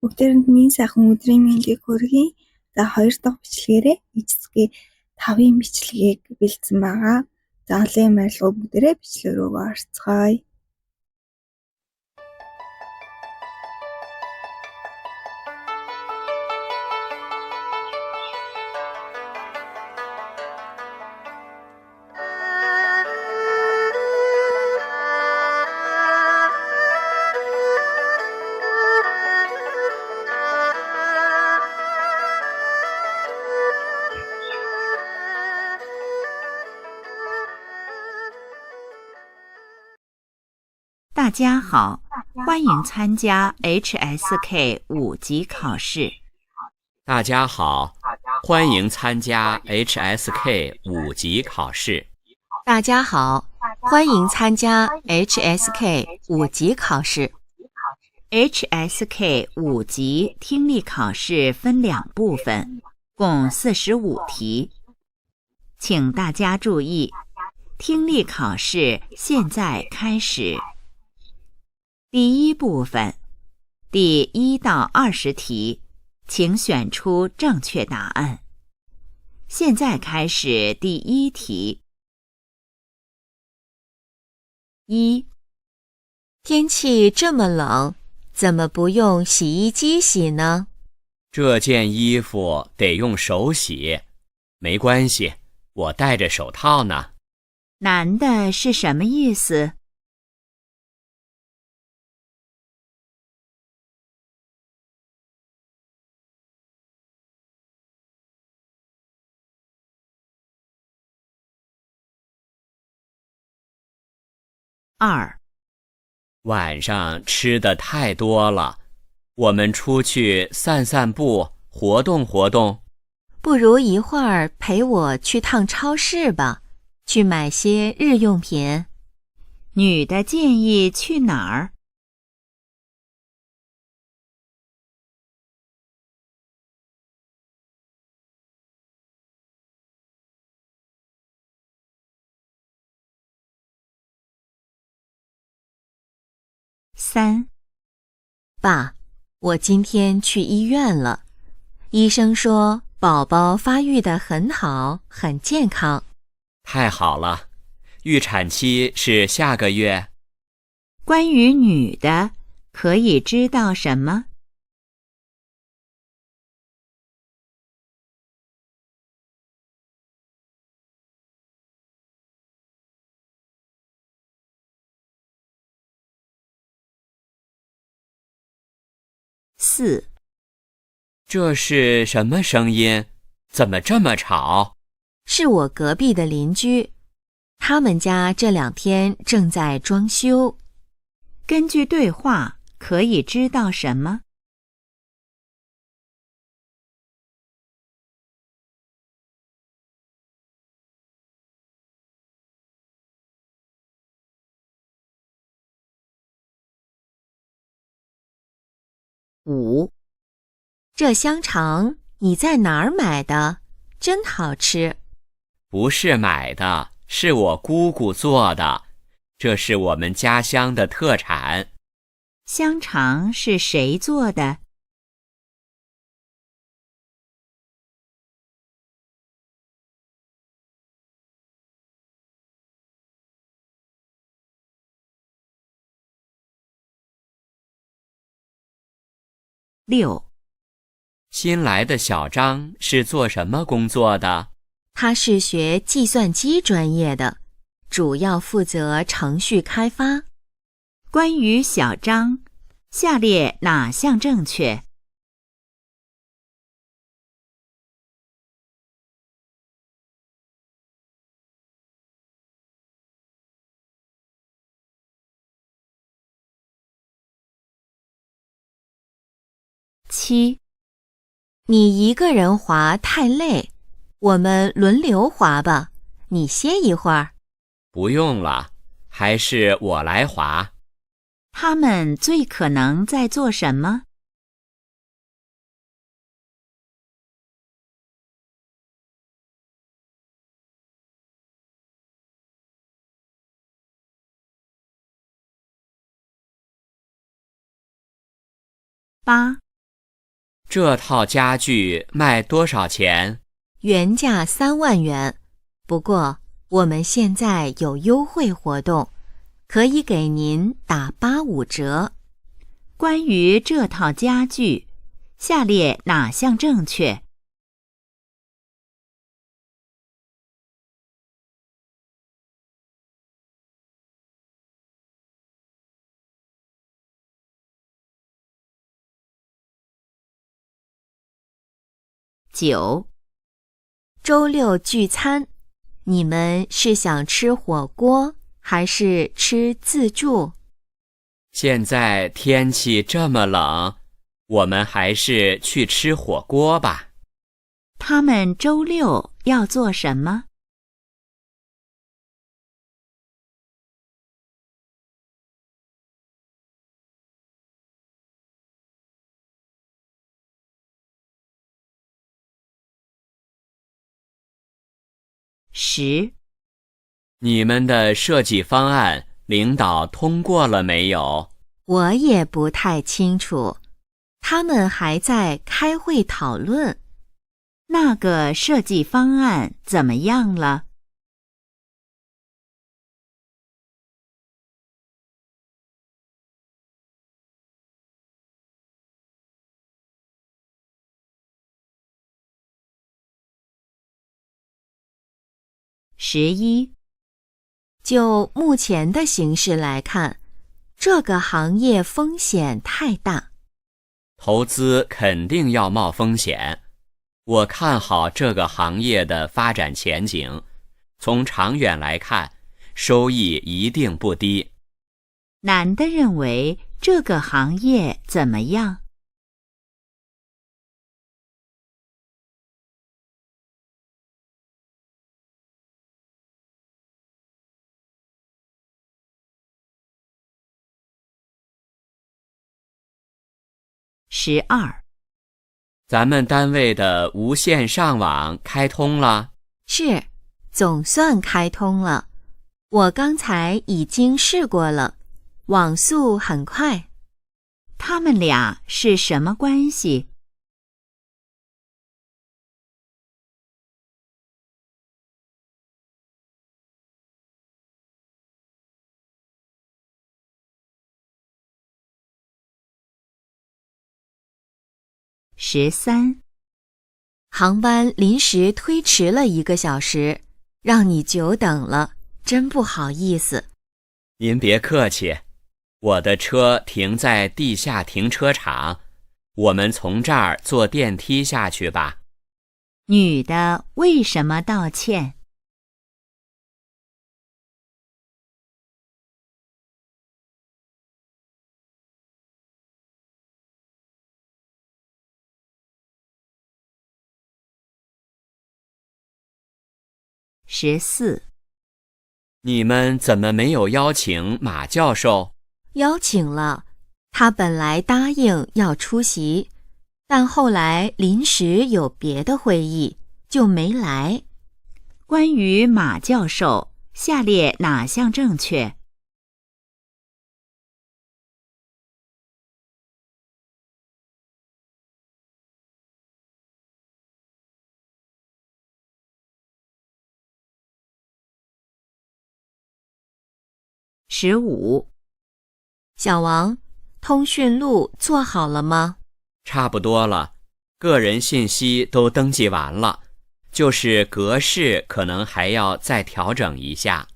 Бүгдээрэнд минь сайхан өдрийн мэндийг хүргэе. За 2 дахь бичлэгээрээ эцэсгээ 5-ын бичлэгийг бэлдсэн байгаа. За олон баярлалаа бүгдээрээ бичлэг рүү орцгоё.大家好，欢迎参加 HSK 5级考试。大家好，欢迎参加 HSK 5级考试。大家好，欢迎参加 HSK 5级考试。HSK 5级听力考试分2部分，共45题。请大家注意，听力考试现在开始。第一部分，第1到20题，请选出正确答案。现在开始第1题。1. 天气这么冷，怎么不用洗衣机洗呢？这件衣服得用手洗，没关系，我戴着手套呢。男的是什么意思？2. 晚上吃的太多了，我们出去散散步，活动活动。不如一会儿陪我去趟超市吧，去买些日用品。女的建议去哪儿？3. 爸，我今天去医院了，医生说宝宝发育得很好，很健康。太好了，预产期是下个月。关于女的，可以知道什么？4. 这是什么声音？怎么这么吵？是我隔壁的邻居，他们家这2天正在装修。根据对话，可以知道什么？5. 这香肠你在哪儿买的？真好吃。不是买的，是我姑姑做的，这是我们家乡的特产。香肠是谁做的？6. 新来的小张是做什么工作的？他是学计算机专业的，主要负责程序开发。关于小张，下列哪项正确？7. 你一个人滑太累，我们轮流滑吧，你歇一会儿。不用了，还是我来滑。他们最可能在做什么？8. 这套家具卖多少钱？原价3万元，不过我们现在有优惠活动，可以给您打85折。关于这套家具，下列哪项正确？9. 周六聚餐，你们是想吃火锅还是吃自助？现在天气这么冷，我们还是去吃火锅吧。他们周六要做什么？10. 你们的设计方案，领导通过了没有？我也不太清楚，他们还在开会讨论。那个设计方案怎么样了？11. 就目前的形势来看，这个行业风险太大。投资肯定要冒风险。我看好这个行业的发展前景，从长远来看，收益一定不低。男的认为这个行业怎么样？12. 咱们单位的无线上网开通了？是，总算开通了。我刚才已经试过了，网速很快。他们俩是什么关系？13. 航班临时推迟了1个小时，让你久等了，真不好意思。您别客气，我的车停在地下停车场，我们从这儿坐电梯下去吧。女的为什么道歉？14. 你们怎么没有邀请马教授？邀请了，他本来答应要出席，但后来临时有别的会议，就没来。关于马教授，下列哪项正确？15. 小王，通讯录做好了吗？差不多了，个人信息都登记完了，就是格式可能还要再调整一下。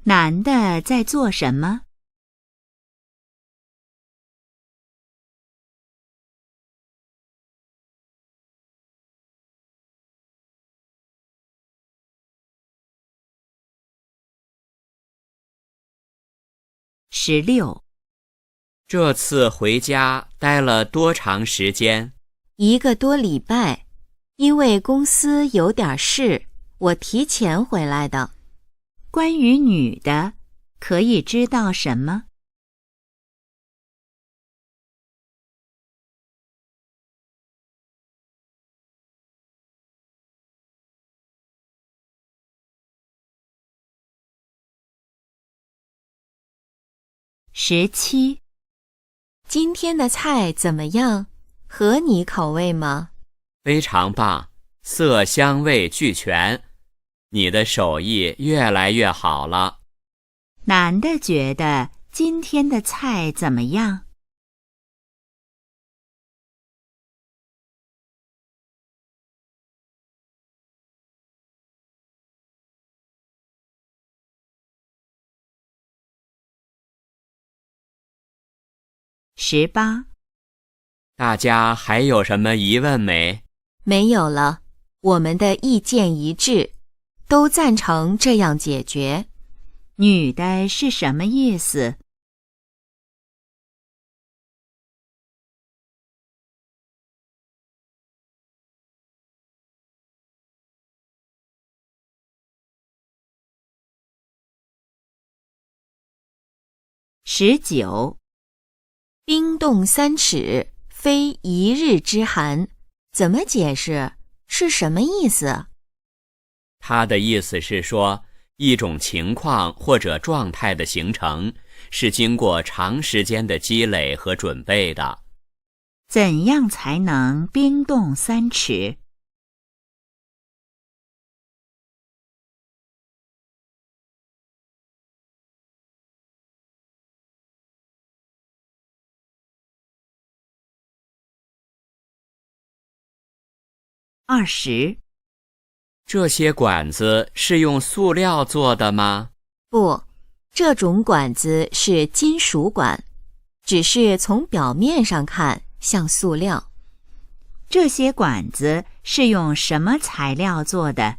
男的在做什么？16. 这次回家待了多长时间1个多礼拜，因为公司有点事，我提前回来的。关于女的，可以知道什么？17. 今天的菜怎么样？合你口味吗？非常棒，色香味俱全，你的手艺越来越好了。男的觉得今天的菜怎么样？18。大家还有什么疑问没？没有了，我们的意见一致，都赞成这样解决。女的是什么意思？19。冰冻3尺，非一日之寒，怎么解释？是什么意思？他的意思是说，一种情况或者状态的形成是经过长时间的积累和准备的。怎样才能冰冻3尺？20。这些管子是用塑料做的吗？不，这种管子是金属管，只是从表面上看像塑料。这些管子是用什么材料做的？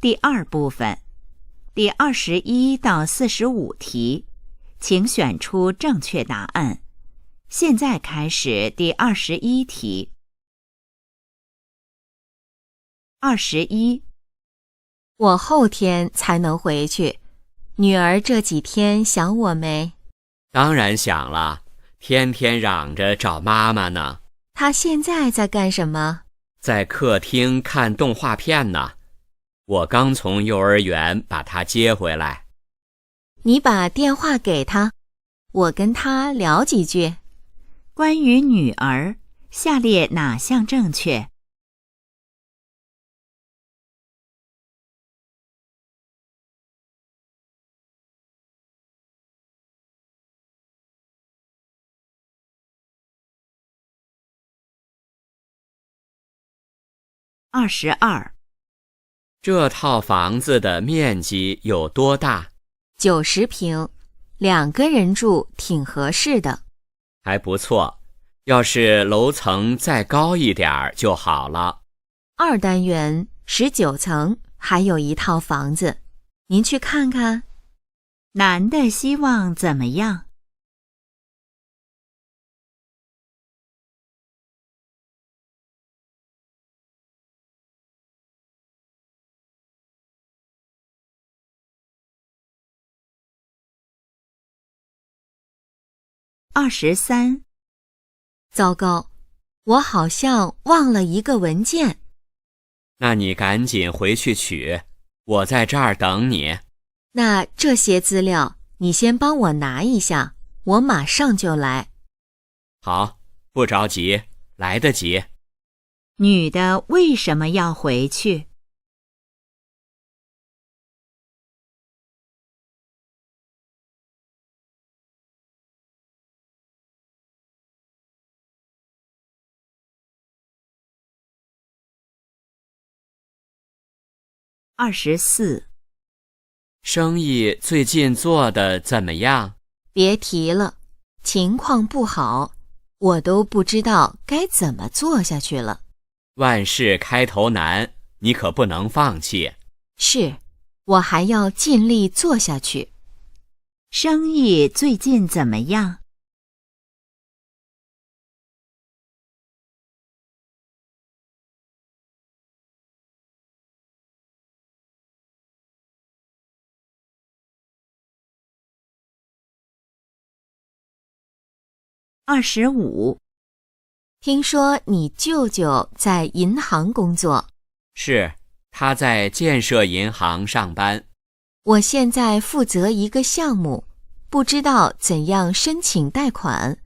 第二部分，第21到45题，请选出正确答案。现在开始第21题。21。我后天才能回去，女儿这几天想我没？当然想了，天天嚷着找妈妈呢。她现在在干什么？在客厅看动画片呢。我刚从幼儿园把她接回来。你把电话给她，我跟她聊几句。关于女儿，下列哪项正确？22。这套房子的面积有多大？90平，2个人住挺合适的。还不错，要是楼层再高一点儿就好了。2单元，19层，还有一套房子，您去看看。男的希望怎么样？23。糟糕，我好像忘了一个文件。那你赶紧回去取，我在这儿等你。那这些资料你先帮我拿一下，我马上就来。好，不着急，来得及。女的为什么要回去？24。生意最近做得怎么样？别提了，情况不好，我都不知道该怎么做下去了。万事开头难，你可不能放弃。是，我还要尽力做下去。生意最近怎么样？25。听说你舅舅在银行工作。是，他在建设银行上班。我现在负责一个项目，不知道怎样申请贷款，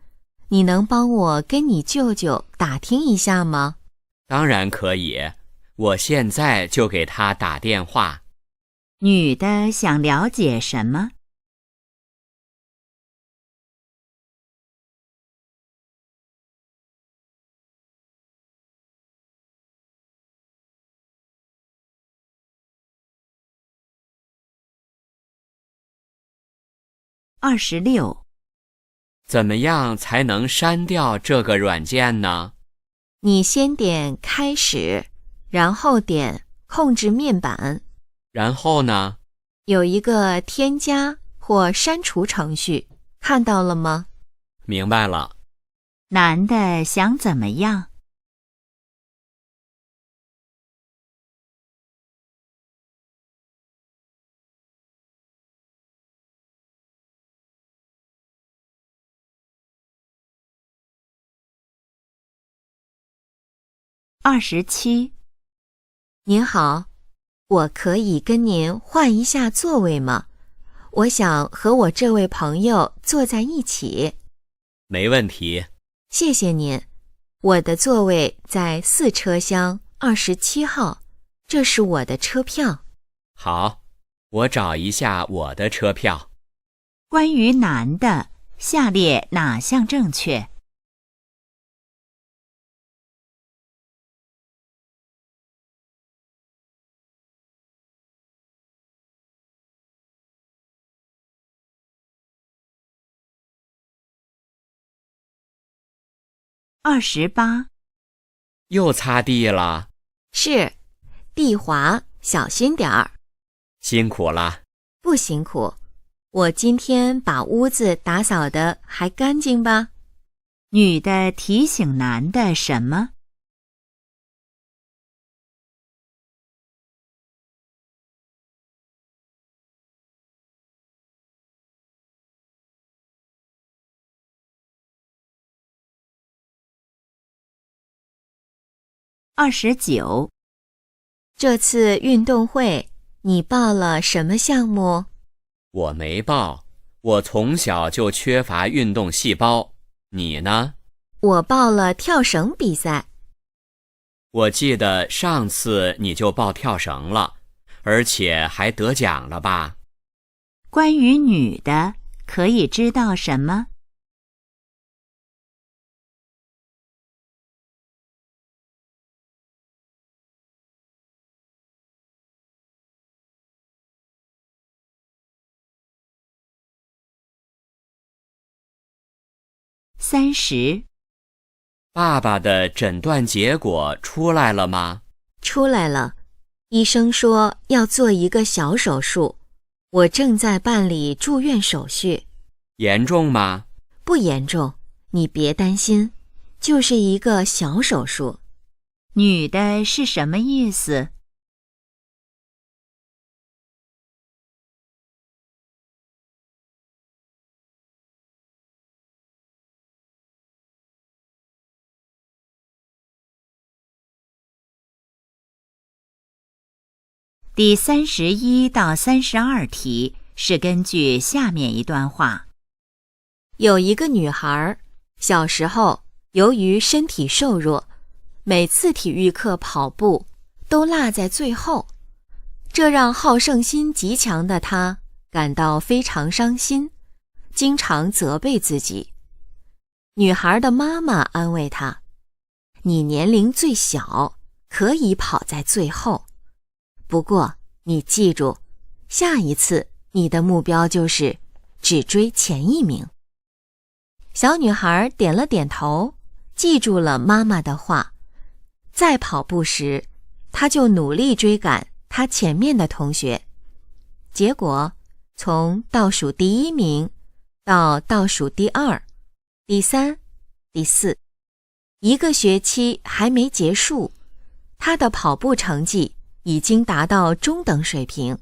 你能帮我跟你舅舅打听一下吗？当然可以，我现在就给他打电话。女的想了解什么？26，怎么样才能删掉这个软件呢？你先点开始，然后点控制面板，然后呢？有一个添加或删除程序，看到了吗？明白了。男的想怎么样？27，您好，我可以跟您换一下座位吗？我想和我这位朋友坐在一起。没问题。谢谢您，我的座位在4车厢27号，这是我的车票。好，我找一下我的车票。关于男的，下列哪项正确？28，又擦地了，是，地滑，小心点儿。辛苦了。不辛苦，我今天把屋子打扫得还干净吧？女的提醒男的什么？29，这次运动会你报了什么项目？我没报，我从小就缺乏运动细胞。你呢？我报了跳绳比赛。我记得上次你就报跳绳了，而且还得奖了吧？关于女的，可以知道什么？30，爸爸的诊断结果出来了吗？出来了，医生说要做一个小手术，我正在办理住院手续。严重吗？不严重，你别担心，就是一个小手术。女的是什么意思？第31到32题是根据下面一段话。有一个女孩，小时候由于身体瘦弱，每次体育课跑步都落在最后，这让好胜心极强的她感到非常伤心，经常责备自己。女孩的妈妈安慰她：“你年龄最小，可以跑在最后。不过你记住，下一次你的目标就是只追前1名。”小女孩点了点头，记住了妈妈的话。在跑步时，她就努力追赶她前面的同学。结果，从倒数第1名到倒数第2、第3、第4，一个学期还没结束，她的跑步成绩已经达到中等水平，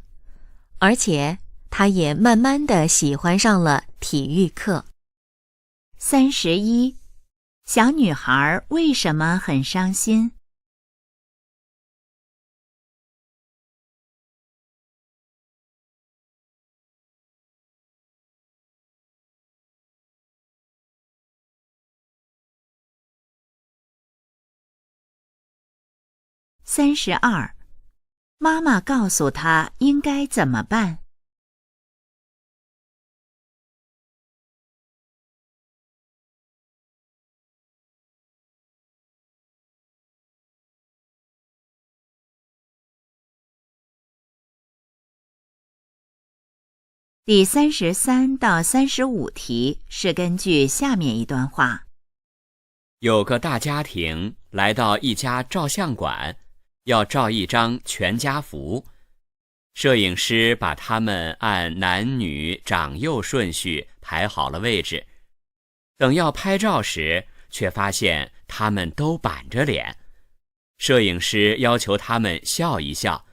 而且她也慢慢地喜欢上了体育课。31，小女孩为什么很伤心？32，妈妈告诉她应该怎么办。第33到35题是根据下面一段话。有个大家庭来到一家照相馆，要照一张全家福。摄影师把他们按男女长幼顺序排好了位置。等要拍照时，却发现他们都板着脸。摄影师要求他们笑一笑，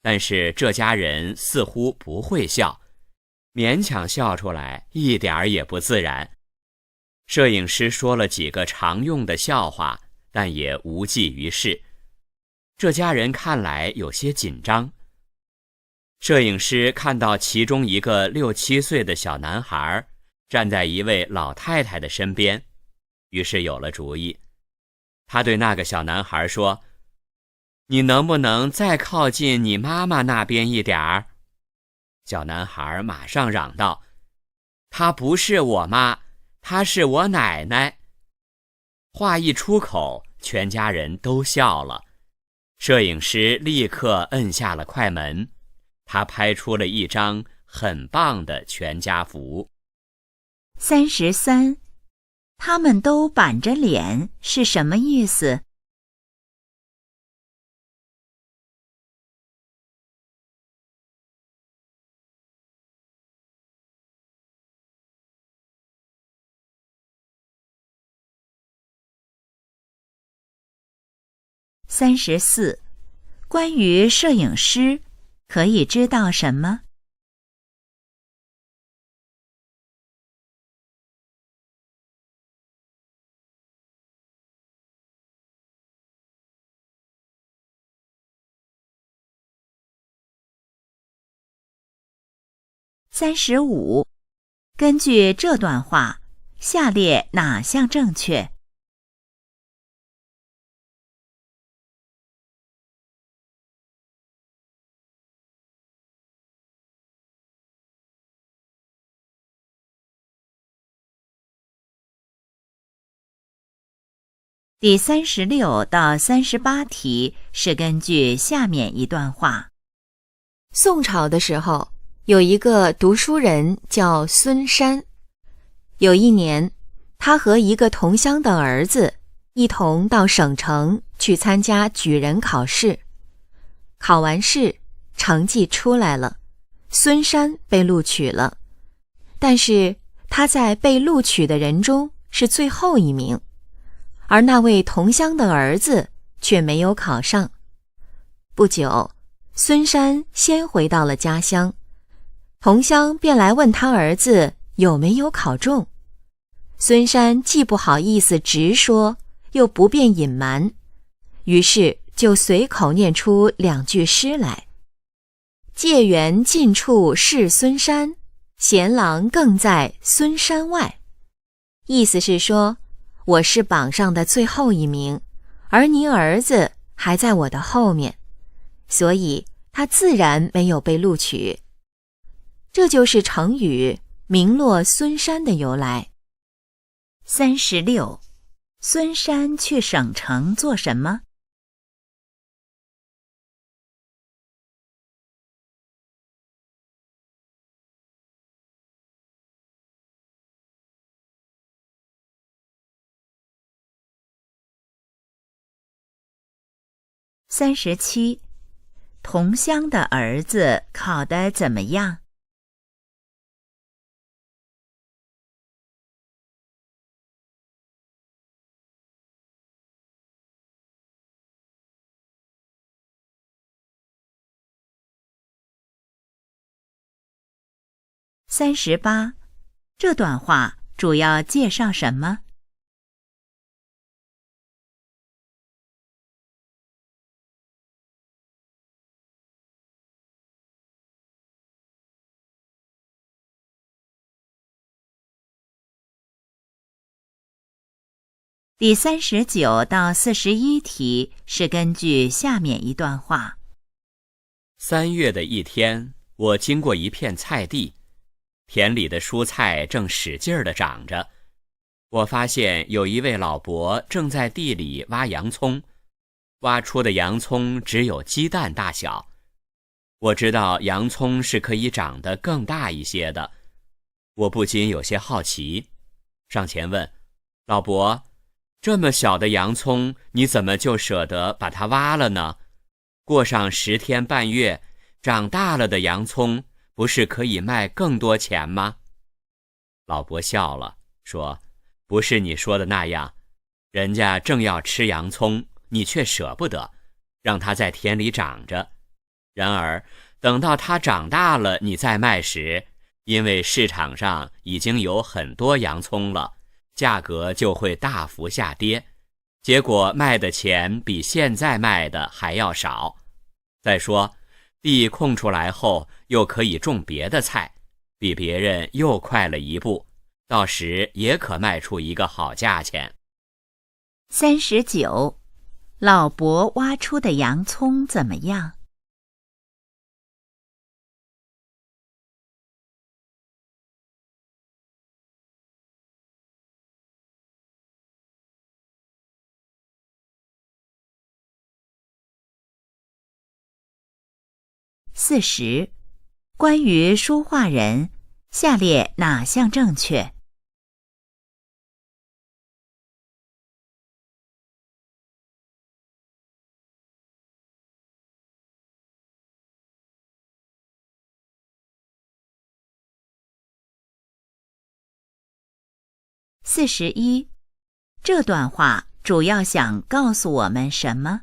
但是这家人似乎不会笑，勉强笑出来，一点儿也不自然。摄影师说了几个常用的笑话，但也无济于事。这家人看来有些紧张。摄影师看到其中一个6、7岁的小男孩站在一位老太太的身边，于是有了主意。他对那个小男孩说：“你能不能再靠近你妈妈那边一点儿？”小男孩马上嚷道：“她不是我妈，她是我奶奶。”话一出口，全家人都笑了。摄影师立刻摁下了快门，他拍出了一张很棒的全家福。33，他们都板着脸是什么意思？34，关于摄影师，可以知道什么？35，根据这段话，下列哪项正确第36到38题是根据下面一段话。宋朝的时候，有一个读书人叫孙山。有一年，他和一个同乡的儿子一同到省城去参加举人考试。考完试，成绩出来了，孙山被录取了，但是他在被录取的人中是最后一名，而那位同乡的儿子却没有考上。不久，孙山先回到了家乡，同乡便来问他儿子有没有考中。孙山既不好意思直说，又不便隐瞒，于是就随口念出2句诗来：借缘近处是孙山，贤郎更在孙山外。意思是说，我是榜上的最后一名，而您儿子还在我的后面，所以他自然没有被录取。这就是成语名落孙山的由来。36，孙山去省城做什么？37，同乡的儿子考得怎么样？38，这段话主要介绍什么？第39到41题是根据下面一段话。3月的一天，我经过一片菜地，田里的蔬菜正使劲地长着。我发现有一位老伯正在地里挖洋葱，挖出的洋葱只有鸡蛋大小。我知道洋葱是可以长得更大一些的，我不禁有些好奇，上前问老伯，这么小的洋葱，你怎么就舍得把它挖了呢？过上10天半月，长大了的洋葱不是可以卖更多钱吗？老伯笑了，说，不是你说的那样，人家正要吃洋葱，你却舍不得，让它在田里长着。然而，等到它长大了，你再卖时，因为市场上已经有很多洋葱了，价格就会大幅下跌，结果卖的钱比现在卖的还要少。再说，地空出来后又可以种别的菜，比别人又快了一步，到时也可卖出一个好价钱。39，老伯挖出的洋葱怎么样？40，关于书画人，下列哪项正确？41，这段话主要想告诉我们什么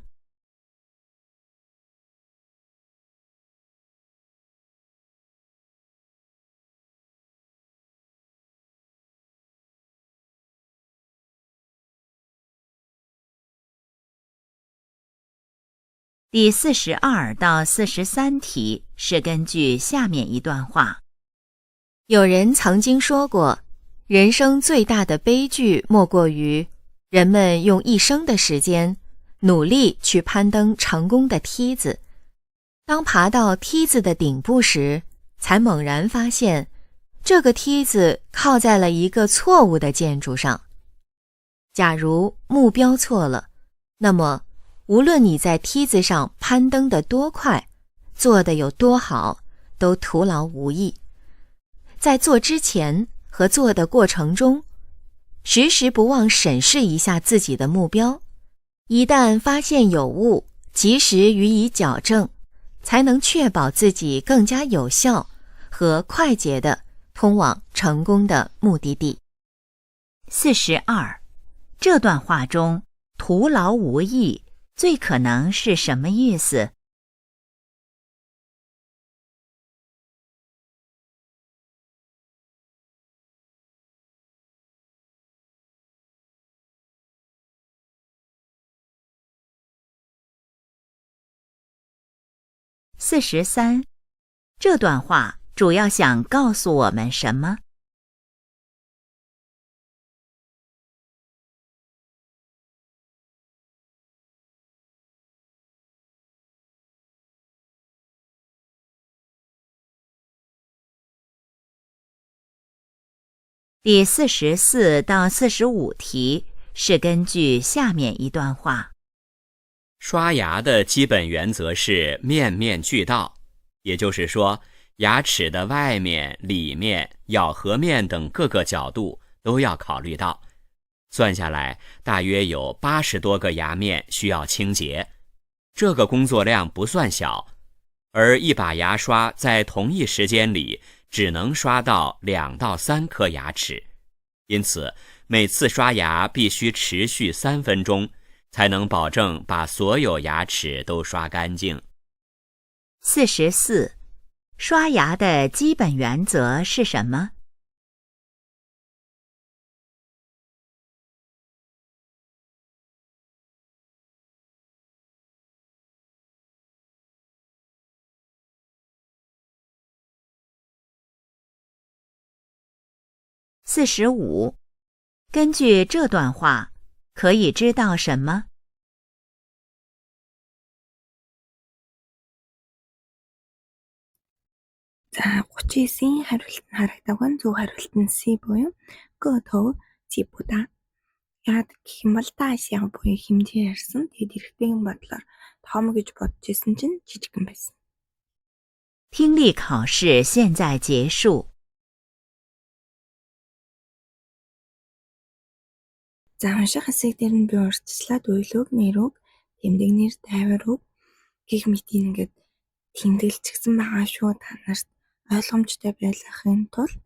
第42到43题是根据下面一段话。有人曾经说过，人生最大的悲剧莫过于人们用一生的时间努力去攀登成功的梯子，当爬到梯子的顶部时，才猛然发现这个梯子靠在了一个错误的建筑上。假如目标错了，那么无论你在梯子上攀登得多快，做得有多好，都徒劳无益。在做之前和做的过程中，时时不忘审视一下自己的目标，一旦发现有误，及时予以矫正，才能确保自己更加有效和快捷地通往成功的目的地。42，这段话中徒劳无益最可能是什么意思？43，这段话主要想告诉我们什么第44到45题是根据下面一段话。刷牙的基本原则是面面俱到，也就是说，牙齿的外面、里面、咬合面等各个角度都要考虑到。算下来，大约有80多个牙面需要清洁，这个工作量不算小。而一把牙刷在同一时间里只能刷到2到3颗牙齿，因此每次刷牙必须持续3分钟，才能保证把所有牙齿都刷干净。44，刷牙的基本原则是什么？45，根据这段话，可以知道什么？ За 39-ийн хариулт нь харагдаагүй нь зөв хариулт нь C буюу г төв зибуда. Яагаад гэх юм бол та Асиа буюу хэмжээ ярьсан. Тэгээд эрэгтэйгийн бодлоор том гэж бодож исэн чинь жижигхэн байсан. 听力考试现在结束。 За унших хэсэг дээр нь би урьдчилаад уйлууг, нэрүүг, тэмдэгнэр, тайвар үг гэх мэт ингээд тэмдэглэчихсэн байгаа шүү та нарт ойлгомжтой байлгахын тулд.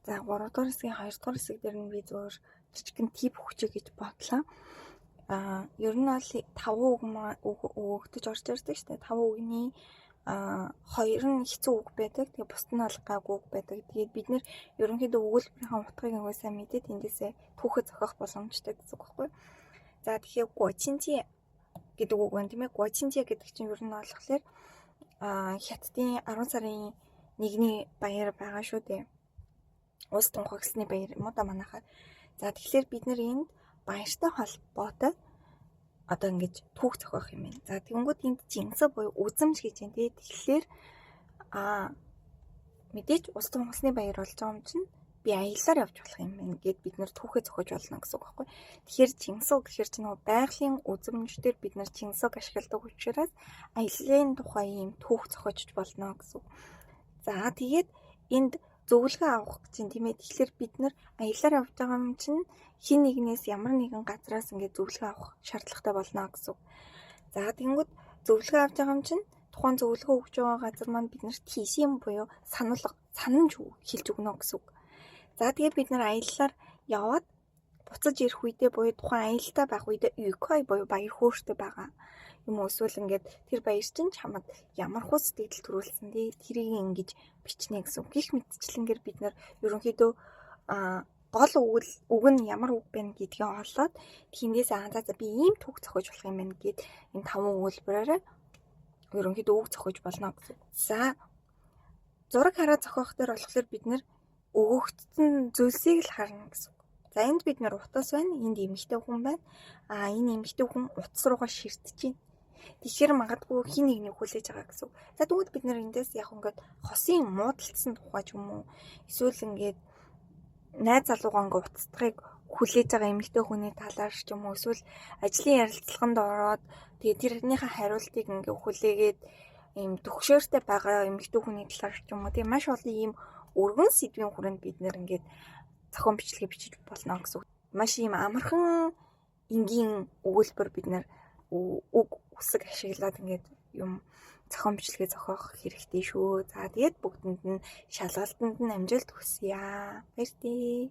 За 3 дугаар хэсгийн 2 дугаар хэсэг дээр нь би зөвхөн жижигхэн тип өгчэй гэж бодлоо. Ер нь бол 5 үг өгдөж орж ирдэг шүү дээ. 5 үгний 2 нь хэцүү үг байдаг. Тэгээ бусд нь бол гайгүй үг байдаг. Тэгээд бид нэр ерөнхийдөө өгүүлбэрийн утгыг ингээ сайн мэдээд эндээсээ түүхэд зохиох боломжтой гэсэн үг байхгүй. За тэгэхээр гуочинжи гэдэг үг байна тийм ээ. Гуочинжи гэдэг чинь ер нь болохоор Хятадын 10 сарын 1-ний баяр байгаа шүү дээ. Улс тунхагласны баяр юм уу да манайхаар. За тэгэхээр бид нэр энд баяртай холбоотой одоо ингэж түүх зохиох юм байна. За тэгэнгүүт энд жинсэ буюу үзэмж гэж байна тий. Тэгэхээр мэдээж улс тунхагласны баяр болж байгаа юм чинь би аяллаар явж болох юм байна гэд бид нэр түүхээ зохиож болно гэсэн үг байхгүй. Тэгэхээр жинсэ гэхээр чинь нөгөө байгалийн үзэмжээр бид нэр жинсэг ашигладаг учраас аяллаа тухай юм түүх зохиож болно гэсэн үг. За тэгээд энд зөвлөгөө авах гэж тийм ээ. Тэгэхээр бид нэр аяллаар явж байгаа юм чинь хин нэгнээс ямар нэгэн газраас ингээд зөвлөгөө авах шаардлагатай болно гэсэн үг. За тэгэнгүүт зөвлөгөө авч байгаа юм чинь тухайн зөвлөгөө өгж байгаа газар маань биднэрт хийсэн буюу санамж хэлж өгнө гэсэн үг. За тэгээд бид нэр аяллаар яваад буцаж ирэх үедээ буюу тухайн аялалдаа байх үедээ юкой буюу баяр хөөртэй байгаа юм уу эсвэл ингээд тэр баяр чинь чамд ямар хөө сэтгэл төрүүлсэн тий тэрийг ингэж бичнэ гэсэн. Гэх мэтчлэнгээр бид нэр ерөнхийдөө гол үг нь ямар үг байна гэдгийг олоод тэндээс за би ийм түүх зохиож болох юм байна гэд энэ 5 өгүүлбэрээр ерөнхийдөө үг зохиож болно гэсэн. За зураг хараа зохиох дээр болохоор бид нэр өгөгдсөн зүйлсийг л харна гэсэн. За энд бид нэр утас байна. Энд эмэгтэй хүн байна. Энэ эмэгтэй хүн утас руугаа ширтэж байна. Тэгэхээр магадгүй хин нэгнийг хүлээж байгаа гэсэн. За тэгвэл бид нэр эндээс яг ингээд хосын муудалцсан тухай ч юм уу эсвэл ингээд найз залуугаа ингээд утасдахыг хүлээж байгаа эмэгтэй хүний талаар ч юм уу эсвэл ажлын ярилцлаганд ороод тэгээ тэрнийхээ хариултыг ингээд хүлээгээд ийм төгшөөртэй байгаа эмэгтэй хүний талаар ч юм уу тийм маш олон ийм өргөн сэдвийн хүрээнд бид нэр ингээд зохион бичлэгээ бичиж болно гэсэн. Маш ийм амархан энгийн өгүүлбэр бид нэр үг үсэг ашиглаад ингээд юм зохион бичлэгээ зохиох хэрэгтэй шүү. За тэгээд бүгдэнд нь шалгалтанд нь амжилт хүсье. Баярлалаа.